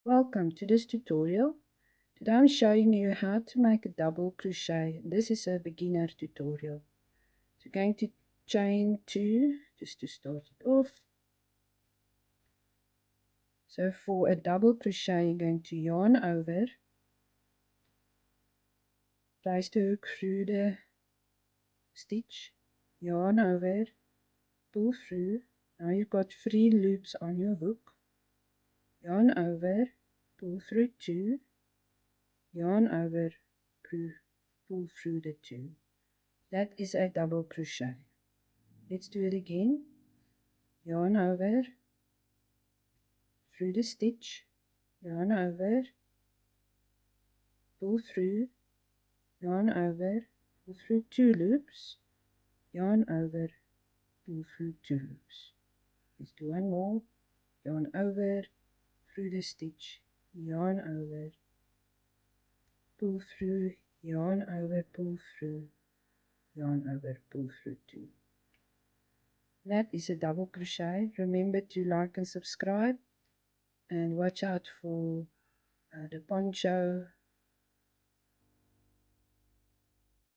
Welcome to this tutorial. Today I'm showing you how to make a double crochet. This is a beginner tutorial. So you're going to chain 2 just to start it off. So for a double crochet you're going to yarn over, place the hook through the stitch, yarn over, pull through. Now you've got 3 loops on your hook, yarn over, pull through 2, yarn over, pull through the 2. That is a double crochet. Let's do it again. Yarn over, through the stitch, yarn over, pull through, yarn over, pull through 2 loops, yarn over, pull through 2 loops. Let's do one more. Yarn over, through the stitch, yarn over, pull through, yarn over, pull through, yarn over, pull through 2. That is a double crochet. Remember to like and subscribe, and watch out for the poncho